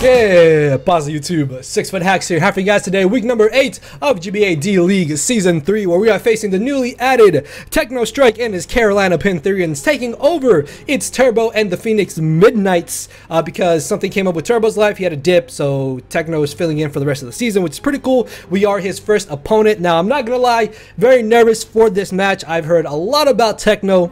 Yeah, pause YouTube. 6 Foot Hacks here. Half for you guys today. Week number 8 of GBA D League Season 3, where we are facing the newly added TechniStrike and his Carolina Pantherians, taking over its Turbo and the Phoenix Midnights because something came up with Turbo's life. He had a dip, so Techno is filling in for the rest of the season, which is pretty cool. We are his first opponent. Now, I'm not gonna lie, very nervous for this match. I've heard a lot about Techno.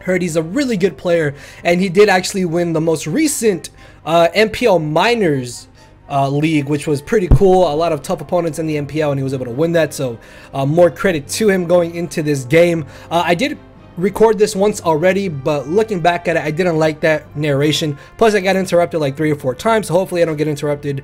Heard he's a really good player, and he did actually win the most recent MPL Minors League, which was pretty cool. A lot of tough opponents in the MPL, and he was able to win that, so more credit to him going into this game. I did record this once already, but looking back at it, I didn't like that narration. Plus, I got interrupted like 3 or 4 times, so hopefully I don't get interrupted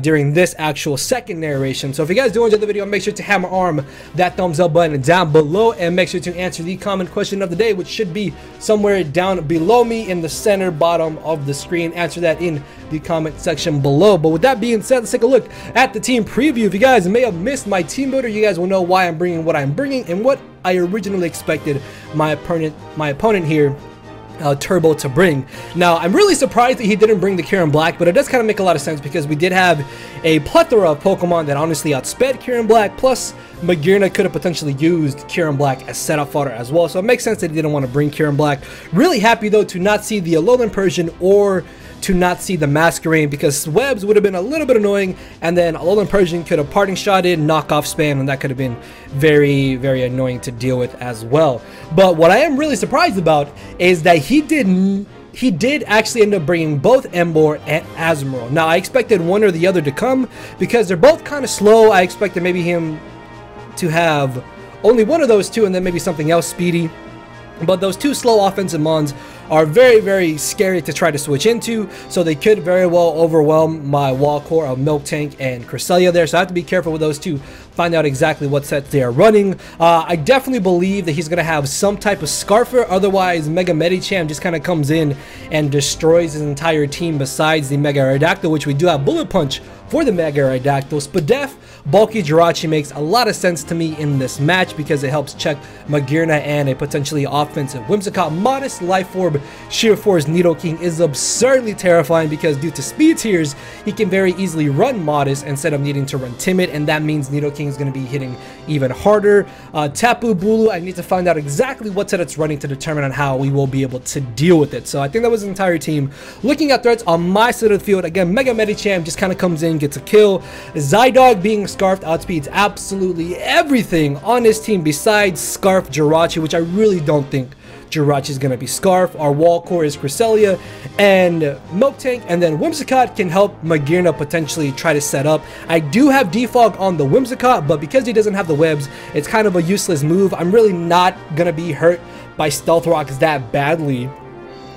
during this actual second narration. So if you guys do enjoy the video, make sure to hammer arm that thumbs up button down below, and make sure to answer the comment question of the day, which should be somewhere down below me in the center bottom of the screen. Answer that in the comment section below. But with that being said, let's take a look at the team preview. If you guys may have missed my team builder, you guys will know why I'm bringing what I'm bringing and what I originally expected my opponent here, Turbo, to bring. Now, I'm really surprised that he didn't bring the Kieran Black, but it does kind of make a lot of sense because we did have a plethora of Pokemon that honestly outsped Kieran Black, plus Magearna could have potentially used Kieran Black as setup fodder as well, so it makes sense that he didn't want to bring Kieran Black. Really happy though to not see the Alolan Persian or to not see the Masquerain, because Webs would have been a little bit annoying, and then Alolan Persian could have parting shotted, knockoff spam, and that could have been very, very annoying to deal with as well. But what I am really surprised about is that he did actually end up bringing both Emboar and Azumarill. Now, I expected one or the other to come because they're both kind of slow. I expected maybe him to have only one of those two and then maybe something else speedy. But those two slow offensive mons are very, very scary to try to switch into, so they could very well overwhelm my wall core of Miltank and Cresselia there, so I have to be careful with those two, find out exactly what sets they are running. I definitely believe that he's going to have some type of Scarfer, otherwise Mega Medicham just kind of comes in and destroys his entire team besides the Mega Aerodactyl, which we do have Bullet Punch for the Mega Aerodactyl. Spadef, bulky Jirachi makes a lot of sense to me in this match because it helps check Magearna and a potentially offensive Whimsicott. Modest Life Orb Sheer Force Nidoking is absurdly terrifying because due to speed tiers, he can very easily run Modest instead of needing to run Timid, and that means Nidoking is going to be hitting even harder. Tapu Bulu, I need to find out exactly what set it's running to determine on how we will be able to deal with it. So I think that was the entire team. Looking at threats on my side of the field, again, Mega Medicham just kind of comes in, gets a kill. Zydog being Scarfed outspeeds absolutely everything on his team besides Scarf Jirachi, which I really don't think Jirachi is going to be Scarf. Our wall core is Cresselia and Miltank, and then Whimsicott can help Magearna potentially try to set up. I do have Defog on the Whimsicott, but because he doesn't have the webs, it's kind of a useless move. I'm really not going to be hurt by Stealth Rocks that badly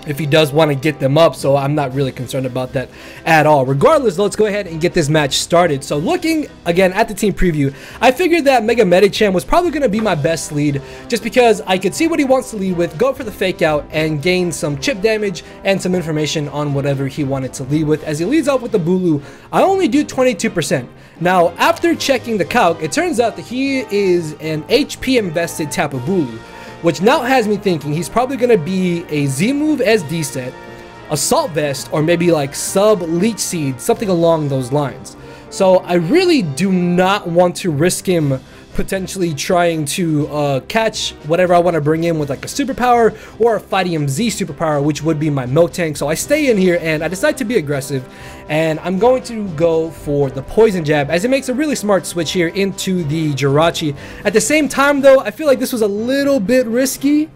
if he does want to get them up, so I'm not really concerned about that at all. Regardless, let's go ahead and get this match started. So looking again at the team preview, I figured that Mega Medicham was probably going to be my best lead just because I could see what he wants to lead with, go for the fake out, and gain some chip damage and some information on whatever he wanted to lead with. As he leads off with the Bulu, I only do 22%. Now, after checking the calc, it turns out that he is an HP invested Tapu Bulu, which now has me thinking he's probably going to be a Z-move SD set, Assault Vest, or maybe like sub Leech Seed, something along those lines. So I really do not want to risk him potentially trying to catch whatever I want to bring in with like a superpower or a Fighting Z superpower, which would be my Miltank. So I stay in here and I decide to be aggressive, and I'm going to go for the Poison Jab as it makes a really smart switch here into the Jirachi. At the same time though, I feel like this was a little bit risky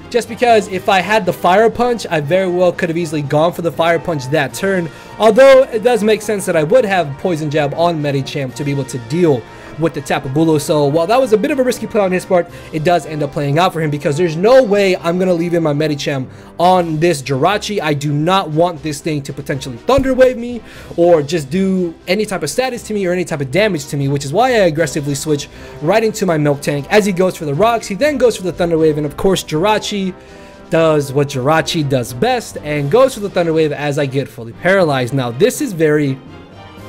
just because if I had the Fire Punch, I very well could have easily gone for the Fire Punch that turn, although it does make sense that I would have Poison Jab on Medicham to be able to deal with the Tapu Bulu. So while that was a bit of a risky play on his part, it does end up playing out for him because there's no way I'm going to leave in my Medicham on this Jirachi. I do not want this thing to potentially Thunder Wave me or just do any type of status to me or any type of damage to me, which is why I aggressively switch right into my Miltank. As he goes for the rocks, he then goes for the Thunder Wave, and of course Jirachi does what Jirachi does best and goes for the Thunder Wave as I get fully paralyzed. Now this is very,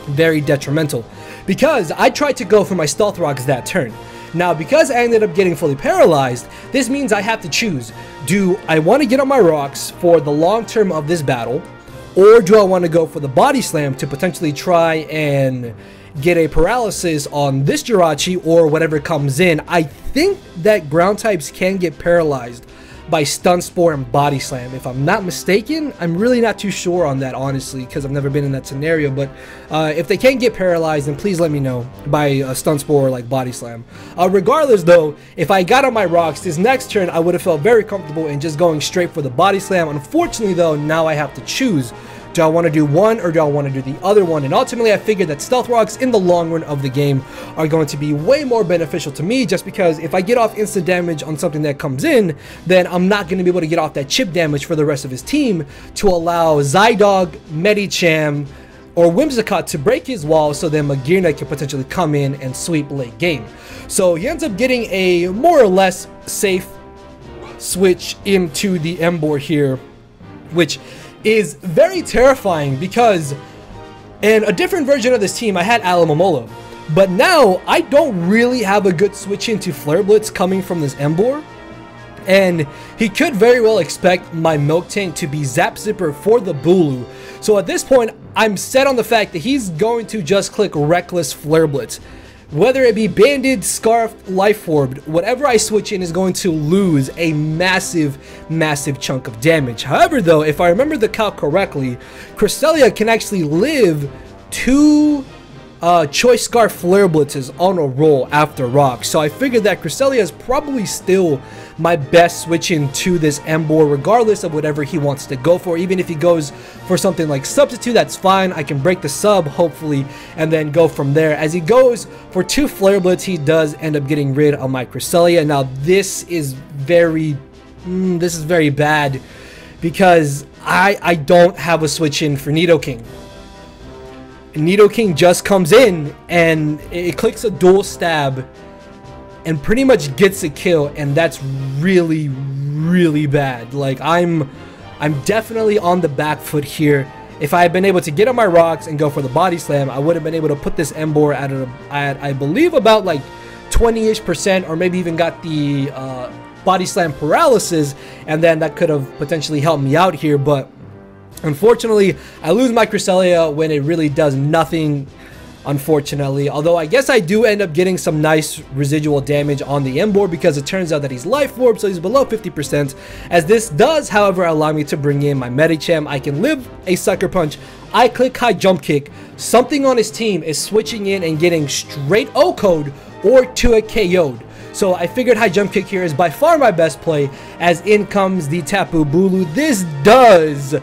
very detrimental because I tried to go for my Stealth Rocks that turn. Now, because I ended up getting fully paralyzed, this means I have to choose. Do I want to get on my rocks for the long term of this battle, or do I want to go for the body slam to potentially try and get a paralysis on this Jirachi or whatever comes in? I think that ground types can get paralyzed by Stun Spore and Body Slam, if I'm not mistaken. I'm really not too sure on that, honestly, because I've never been in that scenario. But if they can get paralyzed, then please let me know by Stun Spore or like Body Slam. Regardless, though, if I got on my rocks this next turn, I would have felt very comfortable in just going straight for the Body Slam. Unfortunately, though, now I have to choose. Do I want to do one or do I want to do the other one? And ultimately, I figured that Stealth Rocks in the long run of the game are going to be way more beneficial to me, just because if I get off instant damage on something that comes in, then I'm not going to be able to get off that chip damage for the rest of his team to allow Zydog, Medicham, or Whimsicott to break his wall, so then Magirna can potentially come in and sweep late game. So he ends up getting a more or less safe switch into the Emboar here, which is very terrifying because in a different version of this team I had Alamomola, but now I don't really have a good switch into Flare Blitz coming from this Emboar, and he could very well expect my Milk Tank to be Zap Zipper for the Bulu. So at this point I'm set on the fact that he's going to just click Reckless Flare Blitz. Whether it be Banded, Scarfed, Life Orbed, whatever I switch in is going to lose a massive, massive chunk of damage. However, though, if I remember the calc correctly, Cresselia can actually live 2 Choice Scarf Flare Blitzes on a roll after Rock. So I figured that Cresselia is probably still my best switch into this Emboar, regardless of whatever he wants to go for. Even if he goes for something like Substitute, that's fine. I can break the sub, hopefully, and then go from there. As he goes for 2 Flare Blitz, he does end up getting rid of my Cresselia. Now, this is very bad because I don't have a switch in for Nidoking. Nidoking just comes in and it clicks a dual stab and pretty much gets a kill, and that's really, really bad. Like, I'm definitely on the back foot here. If I had been able to get on my rocks and go for the Body Slam, I would have been able to put this Emboar at I believe about like 20-ish%, or maybe even got the Body Slam paralysis, and then that could have potentially helped me out here. But unfortunately, I lose my Cresselia when it really does nothing, unfortunately. Although I guess I do end up getting some nice residual damage on the Emboar, because it turns out that he's Life Orb, so he's below 50%. As this does, however, allow me to bring in my Medicham. I can live a Sucker Punch. I click High Jump Kick. Something on his team is switching in and getting straight O-Code or to a KO'd. So I figured High Jump Kick here is by far my best play, as in comes the Tapu Bulu. This does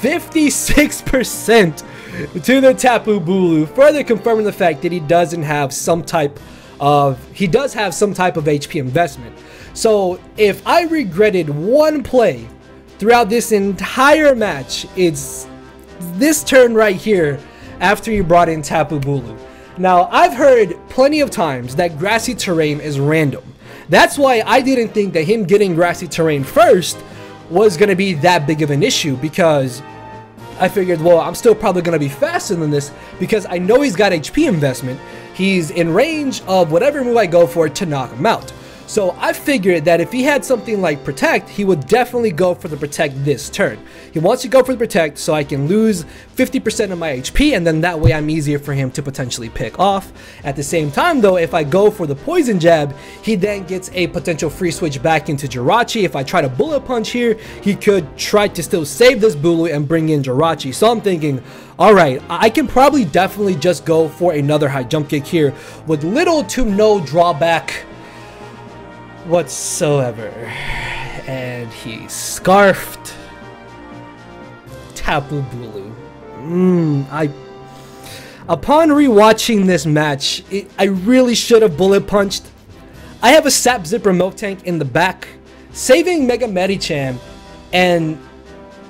56% to the Tapu Bulu, further confirming the fact that he does have some type of HP investment. So if I regretted one play throughout this entire match, it's this turn right here after he brought in Tapu Bulu. Now, I've heard plenty of times that grassy terrain is random. That's why I didn't think that him getting grassy terrain first was going to be that big of an issue, because I figured, well, I'm still probably going to be faster than this because I know he's got HP investment. He's in range of whatever move I go for to knock him out. So I figured that if he had something like Protect, he would definitely go for the Protect this turn. He wants to go for the Protect so I can lose 50% of my HP, and then that way I'm easier for him to potentially pick off. At the same time, though, if I go for the Poison Jab, he then gets a potential free switch back into Jirachi. If I try to Bullet Punch here, he could try to still save this Bulu and bring in Jirachi. So I'm thinking, alright, I can probably definitely just go for another High Jump Kick here with little to no drawback whatsoever. And he scarfed Tapu Bulu. Upon rewatching this match, I really should have Bullet Punched. I have a Sap Zipper Milk Tank in the back, saving Mega Medicham, and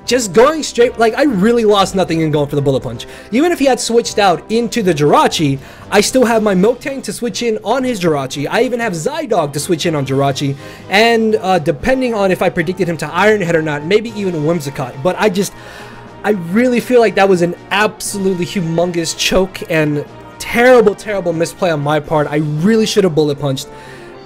just going straight, like, I really lost nothing in going for the Bullet Punch. Even if he had switched out into the Jirachi, I still have my Milk Tank to switch in on his Jirachi. I even have Zydog to switch in on Jirachi, and depending on if I predicted him to Iron Head or not, maybe even Whimsicott. But I really feel like that was an absolutely humongous choke and terrible, terrible misplay on my part. I really should have Bullet Punched.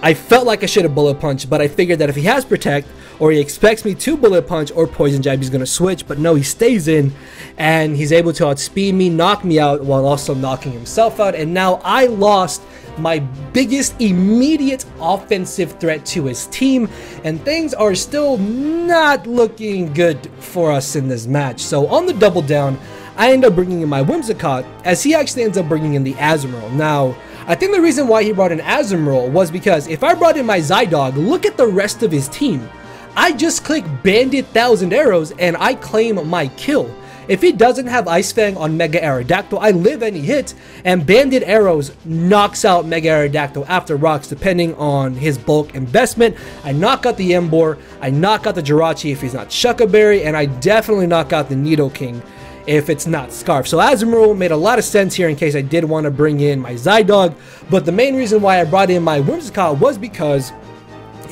I felt like I should have Bullet Punched, but I figured that if he has Protect, or he expects me to bullet punch or poison jab, he's going to switch. But no, he stays in, and he's able to outspeed me, knock me out, while also knocking himself out. And now I lost my biggest immediate offensive threat to his team, and things are still not looking good for us in this match. So on the double down, I end up bringing in my Whimsicott, as he actually ends up bringing in the Azumarill. Now, I think the reason why he brought in Azumarill was because if I brought in my Zydog, look at the rest of his team. I just click Bandit 1000 Arrows and I claim my kill. If he doesn't have Ice Fang on Mega Aerodactyl, I live any hit, and Bandit Arrows knocks out Mega Aerodactyl after rocks depending on his bulk investment. I knock out the Emboar, I knock out the Jirachi if he's not Shuckaberry, and I definitely knock out the Nidoking if it's not Scarf. So Azumarill made a lot of sense here in case I did want to bring in my Zydog, but the main reason why I brought in my Whimsicott was because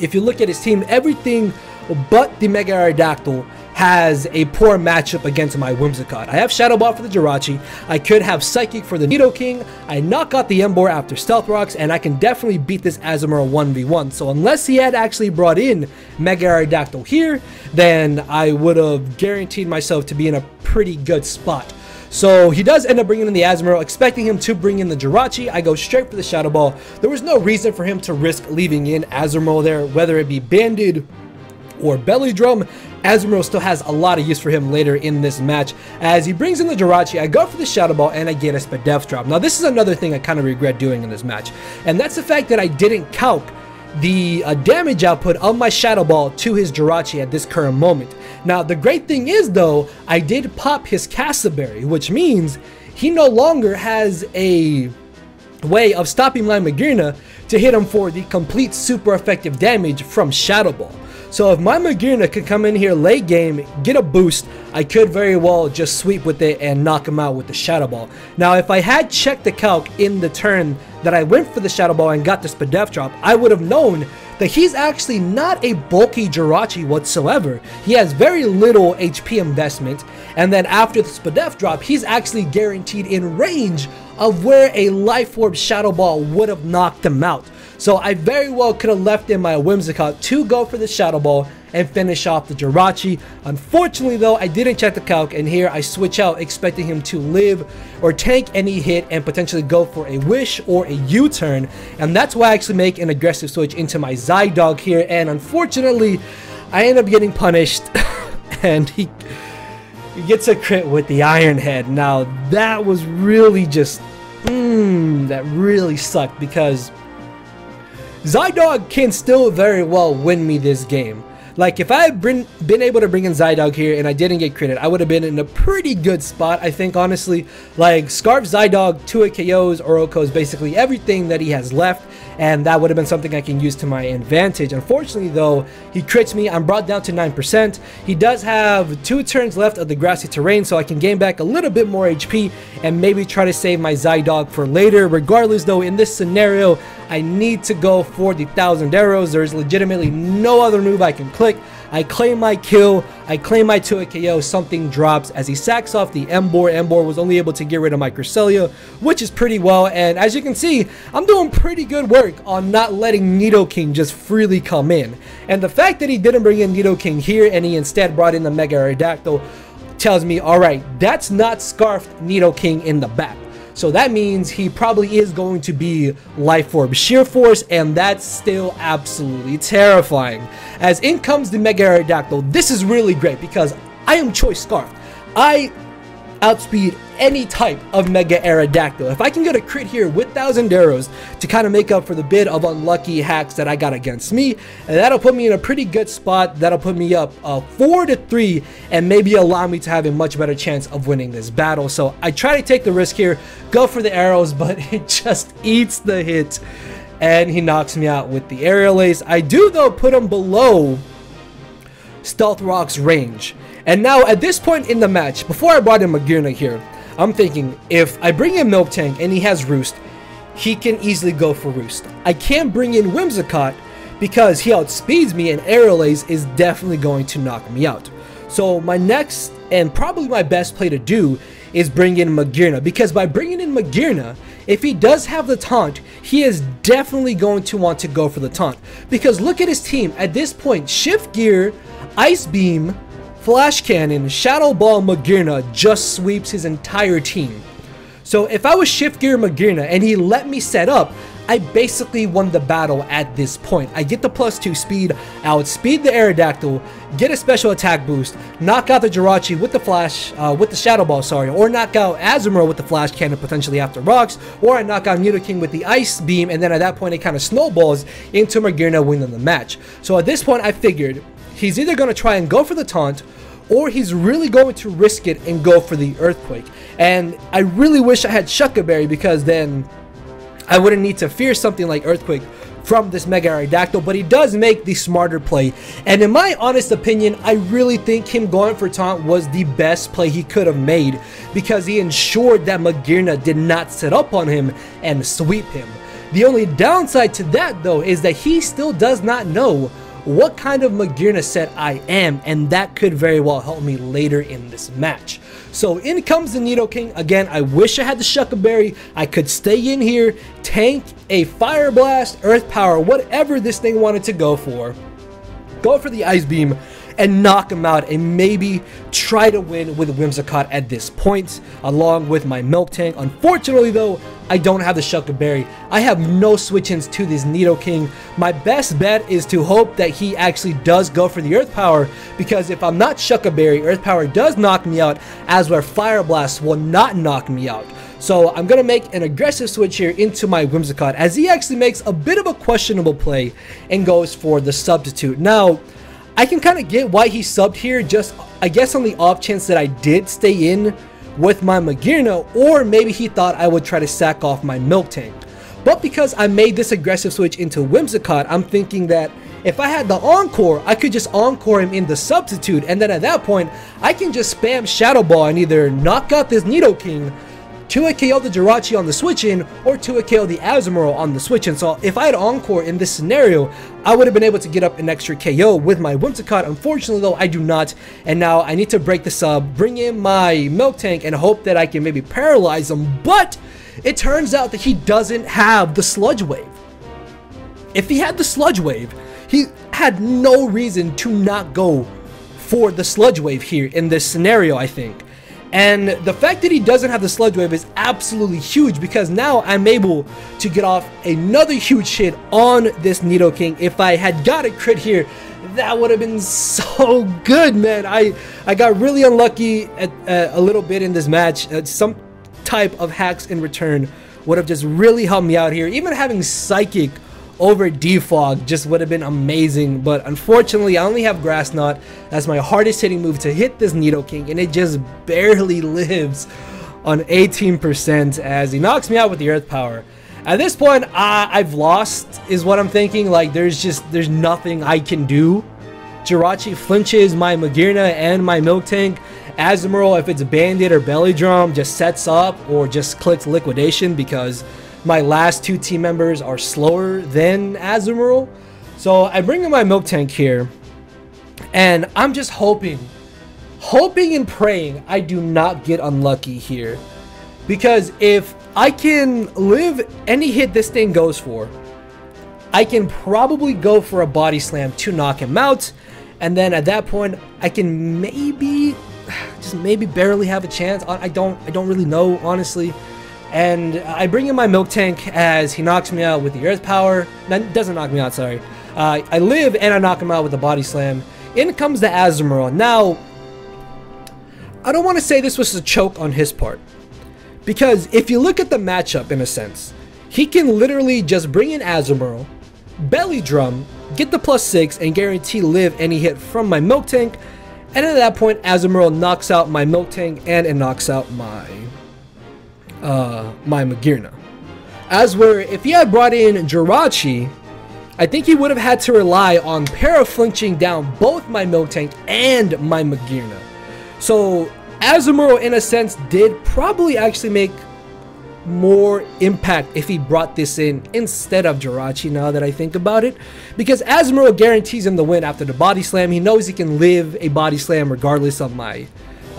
if you look at his team, everything but the Mega Aerodactyl has a poor matchup against my Whimsicott. I have Shadow Ball for the Jirachi, I could have Psychic for the Nidoking, I knock out the Emboar after Stealth Rocks, and I can definitely beat this Azumarill 1v1. So unless he had actually brought in Mega Aerodactyl here, then I would have guaranteed myself to be in a pretty good spot. So he does end up bringing in the Azumarill, expecting him to bring in the Jirachi. I go straight for the Shadow Ball. There was no reason for him to risk leaving in Azumarill there, whether it be Banded or Belly Drum. Azumarill still has a lot of use for him later in this match. As he brings in the Jirachi, I go for the Shadow Ball and I get a Spadef drop. Now this is another thing I kind of regret doing in this match, and that's the fact that I didn't calc the damage output of my Shadow Ball to his Jirachi at this current moment. Now the great thing is though, I did pop his Castleberry, which means he no longer has a way of stopping my Magearna to hit him for the complete super effective damage from Shadow Ball. So if my Magearna could come in here late game, get a boost, I could very well just sweep with it and knock him out with the Shadow Ball. Now if I had checked the calc in the turn that I went for the Shadow Ball and got the Spadef drop, I would have known that he's actually not a bulky Jirachi whatsoever. He has very little HP investment, and then after the Spadef drop, he's actually guaranteed in range of where a Life Orb Shadow Ball would have knocked him out. So I very well could have left in my Whimsicott to go for the Shadow Ball and finish off the Jirachi. Unfortunately though, I didn't check the calc, and here I switch out expecting him to live or tank any hit and potentially go for a Wish or a U-turn, and that's why I actually make an aggressive switch into my Zydog here, and unfortunately I end up getting punished and he gets a crit with the Iron Head. Now that was really just that really sucked, because Zydog can still very well win me this game. Like, if I had been able to bring in Zydog here and I didn't get critted, I would have been in a pretty good spot, I think, honestly. Like, Scarf, Zydog, 2-hit KOs, Orocos, basically everything that he has left, and that would have been something I can use to my advantage. Unfortunately, though, he crits me. I'm brought down to 9%. He does have 2 turns left of the grassy terrain, so I can gain back a little bit more HP and maybe try to save my Zydog for later. Regardless, though, in this scenario, I need to go for the 1000 Arrows. There's legitimately no other move I can click. I claim my kill, I claim my 2-hit KO, something drops as he sacks off the Emboar. Emboar was only able to get rid of my Cresselia, which is pretty well, and as you can see, I'm doing pretty good work on not letting Nidoking just freely come in. And the fact that he didn't bring in Nidoking here and he instead brought in the Mega Aerodactyl tells me, alright, that's not Scarfed Nidoking in the back. So that means he probably is going to be Life Orb Sheer Force, and that's still absolutely terrifying. As in comes the Mega Aerodactyl. This is really great because I am Choice Scarfed. I outspeed any type of Mega Aerodactyl. If I can get a crit here with 1000 Arrows to kind of make up for the bit of unlucky hacks that I got against me, and that'll put me in a pretty good spot. That'll put me up 4-3 and maybe allow me to have a much better chance of winning this battle. So I try to take the risk here, go for the arrows, but it just eats the hit and he knocks me out with the Aerial Ace. I do though put him below Stealth Rock's range. And now at this point in the match, before I brought in Magearna here, I'm thinking if I bring in Miltank and he has Roost, he can easily go for Roost. I can't bring in Whimsicott because he outspeeds me and Aerial Ace is definitely going to knock me out. So my next and probably my best play to do is bring in Magearna, because by bringing in Magearna, if he does have the taunt, he is definitely going to want to go for the taunt. Because look at his team. At this point, Shift Gear, Ice Beam, Flash Cannon, Shadow Ball, Magearna just sweeps his entire team. So if I was Shift Gear Magearna and he let me set up, I basically won the battle at this point. I get the +2 speed, I outspeed the Aerodactyl, get a special attack boost, knock out the Jirachi with the Flash, with the Shadow Ball, sorry, or knock out Azumarill with the Flash Cannon potentially after rocks, or I knock out Nidoking with the Ice Beam, and then at that point it kind of snowballs into Magearna winning the match. So at this point I figured he's either going to try and go for the taunt, or he's really going to risk it and go for the Earthquake. And I really wish I had Shuca Berry, because then I wouldn't need to fear something like Earthquake from this Mega Aerodactyl, but he does make the smarter play. And in my honest opinion, I really think him going for taunt was the best play he could have made, because he ensured that Magearna did not set up on him and sweep him. The only downside to that though is that he still does not know what kind of Magearna set I am, and that could very well help me later in this match. So in comes the Nidoking. Again, I wish I had the Shuca Berry. I could stay in here, tank a Fire Blast, Earth Power, whatever this thing wanted to go for the Ice Beam, and knock him out, and maybe try to win with Whimsicott at this point, along with my Milk Tank. Unfortunately though, I don't have the Shuca Berry. I have no switch-ins to this Nidoking. My best bet is to hope that he actually does go for the Earth Power, because if I'm not Shuca Berry, Earth Power does knock me out, as where Fire Blast will not knock me out. So I'm going to make an aggressive switch here into my Whimsicott, as he actually makes a bit of a questionable play and goes for the Substitute. Now, I can kind of get why he subbed here, just I guess on the off chance that I did stay in with my Magearna, or maybe he thought I would try to sack off my Milk Tank. But because I made this aggressive switch into Whimsicott, I'm thinking that if I had the Encore, I could just Encore him in the Substitute, and then at that point, I can just spam Shadow Ball and either knock out this Nidoking, 2-hit KO the Jirachi on the switch-in, or 2-hit KO the Azumarill on the switch-in. So if I had Encore in this scenario, I would have been able to get up an extra KO with my Whimsicott. Unfortunately though, I do not, and now I need to break the sub, bring in my Milk Tank, and hope that I can maybe paralyze him. But it turns out that he doesn't have the Sludge Wave. If he had the Sludge Wave, he had no reason to not go for the Sludge Wave here in this scenario, I think. And the fact that he doesn't have the Sludge Wave is absolutely huge, because now I'm able to get off another huge hit on this Nidoking. If I had got a crit here, that would have been so good, man. I got really unlucky at a little bit in this match. Some type of hacks in return would have just really helped me out here. Even having Psychic over Defog just would have been amazing, but unfortunately I only have Grass Knot as my hardest hitting move to hit this Nidoking, and it just barely lives on 18% as he knocks me out with the Earth Power. At this point, I've lost is what I'm thinking. Like there's nothing I can do. Jirachi flinches my Magearna and my Milk Tank. Azumarill, if it's Bandit or Belly Drum, just sets up or just clicks Liquidation, because my last two team members are slower than Azumarill. So I bring in my Milk Tank here, and I'm just hoping and praying I do not get unlucky here, because if I can live any hit this thing goes for, I can probably go for a Body Slam to knock him out, and then at that point I can maybe barely have a chance. I don't really know, honestly. And I bring in my Milk Tank as he knocks me out with the Earth Power. No, doesn't knock me out, sorry. I live and I knock him out with the Body Slam. In comes the Azumarill. Now, I don't want to say this was a choke on his part, because if you look at the matchup in a sense, he can literally just bring in Azumarill, Belly Drum, get the +6, and guarantee live any hit from my Milk Tank. And at that point, Azumarill knocks out my Milk Tank, and it knocks out my Magearna. As where if he had brought in Jirachi, I think he would have had to rely on para-flinching down both my Milk Tank and my Magearna. So Azumarill in a sense did probably actually make more impact if he brought this in instead of Jirachi, now that I think about it, because Azumarill guarantees him the win after the Body Slam. He knows he can live a Body Slam regardless of my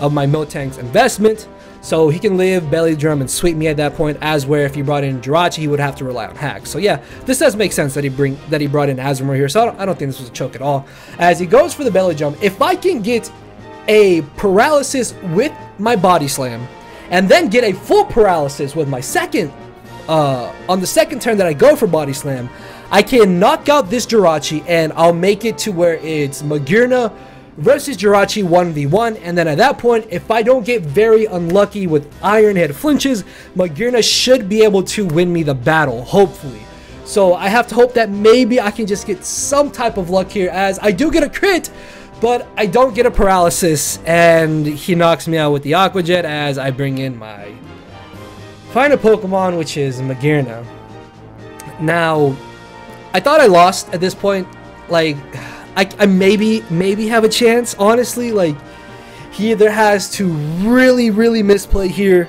Milk Tank's investment. So he can live, belly drum, and sweep me at that point, as where if he brought in Jirachi, he would have to rely on hacks. So yeah, this does make sense that he brought in Azumarill here. So I don't think this was a choke at all. As he goes for the belly drum, if I can get a paralysis with my body slam, and then get a full paralysis with my second, on the second turn that I go for body slam, I can knock out this Jirachi, and I'll make it to where it's Magearna versus Jirachi 1v1, and then at that point, if I don't get very unlucky with Iron Head flinches, Magearna should be able to win me the battle, hopefully. So I have to hope that maybe I can just get some type of luck here, as I do get a crit, but I don't get a paralysis, and he knocks me out with the Aqua Jet as I bring in my final Pokemon, which is Magearna. Now, I thought I lost at this point. Like, I maybe have a chance, honestly. Like, he either has to really misplay here,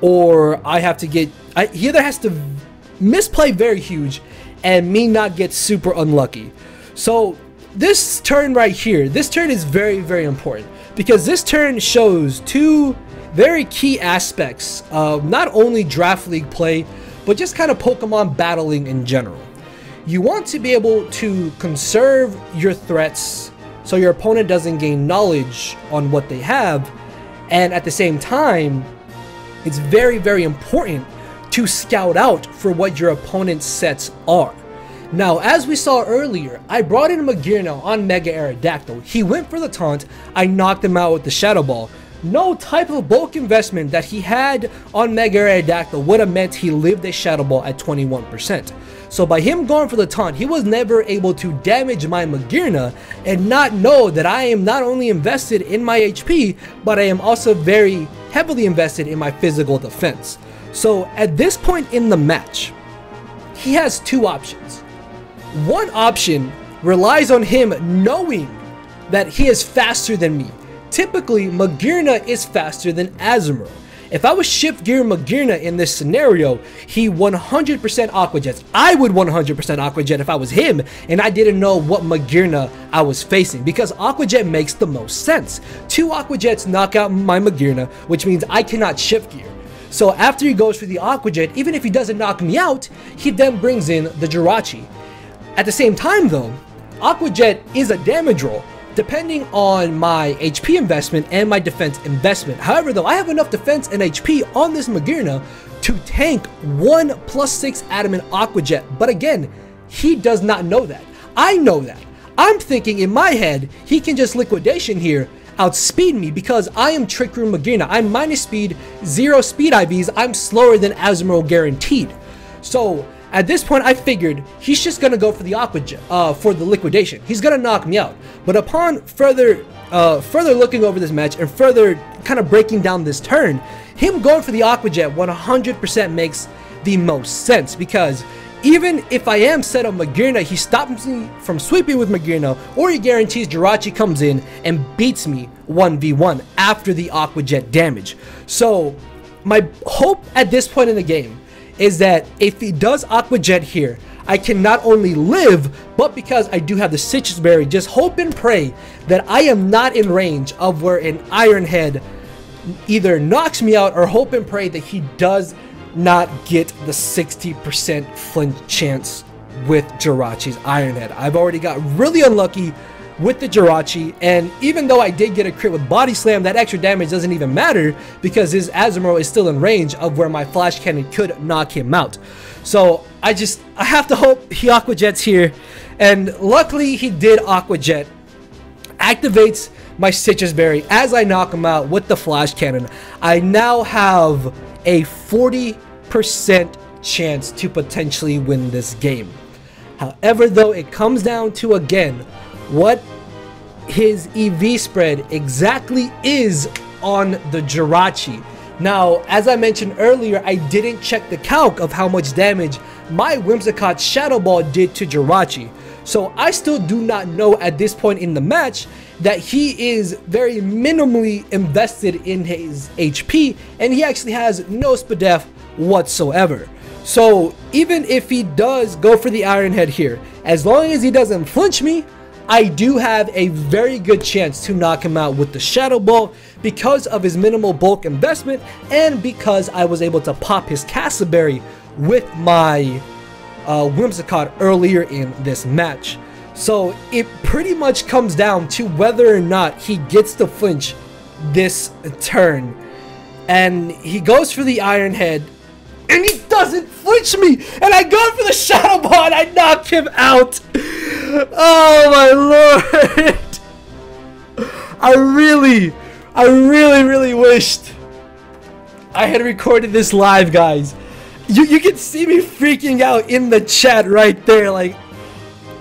or I have to get, he either has to misplay very huge and me not get super unlucky. So this turn right here, this turn is very important, because this turn shows two very key aspects of not only Draft League play, but just kind of Pokemon battling in general. You want to be able to conserve your threats so your opponent doesn't gain knowledge on what they have, and at the same time, it's very important to scout out for what your opponent's sets are. Now, as we saw earlier, I brought in Magearna on Mega Aerodactyl. He went for the taunt, I knocked him out with the Shadow Ball. No type of bulk investment that he had on Mega Aerodactyl would have meant he lived a Shadow Ball at 21%. So by him going for the taunt, he was never able to damage my Magearna and not know that I am not only invested in my HP, but I am also very heavily invested in my physical defense. So at this point in the match, he has two options. One option relies on him knowing that he is faster than me. Typically, Magearna is faster than Azumarill. If I was shift gear Magearna in this scenario, he 100% Aqua Jets. I would 100% Aqua Jet if I was him and I didn't know what Magearna I was facing, because Aqua Jet makes the most sense. Two Aqua Jets knock out my Magearna, which means I cannot shift gear. So after he goes for the Aqua Jet, even if he doesn't knock me out, he then brings in the Jirachi. At the same time though, Aqua Jet is a damage roll, depending on my HP investment and my defense investment. However though, I have enough defense and HP on this Magearna to tank 1 +6 Adamant Aqua Jet, but again, he does not know that. I know that. I'm thinking in my head, he can just liquidation here, outspeed me, because I am Trick Room Magearna. I'm minus speed, 0 speed IVs, I'm slower than Azumarill guaranteed. So at this point, I figured he's just gonna go for the Aqua Jet, for the liquidation. He's gonna knock me out. But upon further looking over this match and further kind of breaking down this turn, him going for the Aqua Jet 100% makes the most sense, because even if I am set on Magearna, he stops me from sweeping with Magearna, or he guarantees Jirachi comes in and beats me 1v1 after the Aqua Jet damage. So my hope at this point in the game is that if he does Aqua Jet here, I can not only live, but because I do have the Citrus Berry, just hope and pray that I am not in range of where an Iron Head either knocks me out, or hope and pray that he does not get the 60% flinch chance with Jirachi's Iron Head. I've already got really unlucky with the Jirachi, and even though I did get a crit with Body Slam, that extra damage doesn't even matter because his Azumarill is still in range of where my Flash Cannon could knock him out. So I have to hope he Aqua Jets here, and luckily he did Aqua Jet. Activates my Citrus Berry as I knock him out with the Flash Cannon. I now have a 40% chance to potentially win this game. However though, it comes down to, again, what his EV spread exactly is on the Jirachi. Now, as I mentioned earlier, I didn't check the calc of how much damage my Whimsicott Shadow Ball did to Jirachi. So I still do not know at this point in the match that he is very minimally invested in his HP, and he actually has no SPDEF whatsoever. So even if he does go for the Iron Head here, as long as he doesn't flinch me, I do have a very good chance to knock him out with the Shadow Ball because of his minimal bulk investment and because I was able to pop his Castleberry with my Whimsicott earlier in this match. So it pretty much comes down to whether or not he gets to flinch this turn. And he goes for the Iron Head, and he doesn't flinch me, and I go for the Shadow Ball and I knock him out. Oh my lord. I really wished I had recorded this live, guys. You can see me freaking out in the chat right there. Like,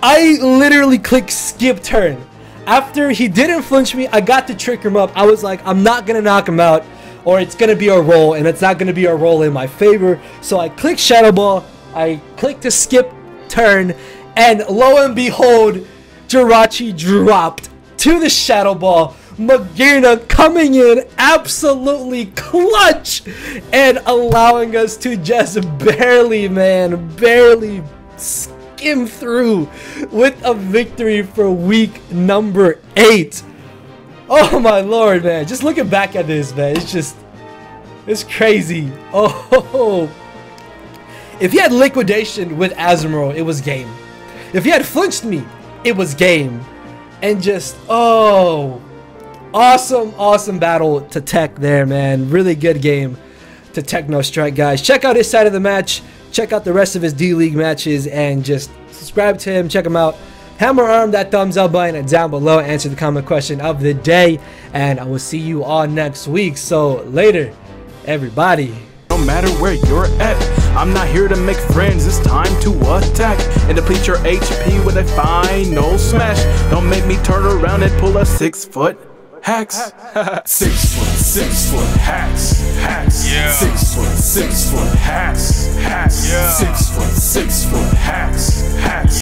I literally clicked skip turn. After he didn't flinch me, I got to trick him up. I was like, I'm not gonna knock him out, or it's gonna be a roll, and it's not gonna be a roll in my favor. So I clicked Shadow Ball, I clicked to skip turn, and lo and behold, Jirachi dropped to the Shadow Ball. Magirna coming in absolutely clutch and allowing us to just barely skim through with a victory for week number 8. Oh my lord, man. Just looking back at this, man, it's crazy. Oh, if he had liquidation with Azumarill, it was game. If he had flinched me, it was game. And just, oh, awesome battle to Tech there, man. Really good game to TechniStrike, guys. Check out his side of the match. Check out the rest of his D-League matches and just subscribe to him. Check him out. Hammer arm that thumbs up button down below. Answer the comment question of the day. And I will see you all next week. So later, everybody. No matter where you're at, I'm not here to make friends, it's time to attack and deplete your HP with a final smash. Don't make me turn around and pull a 6-foot hacks. 6 foot hacks. Yeah. 6 foot hacks. Yeah. 6 foot hacks.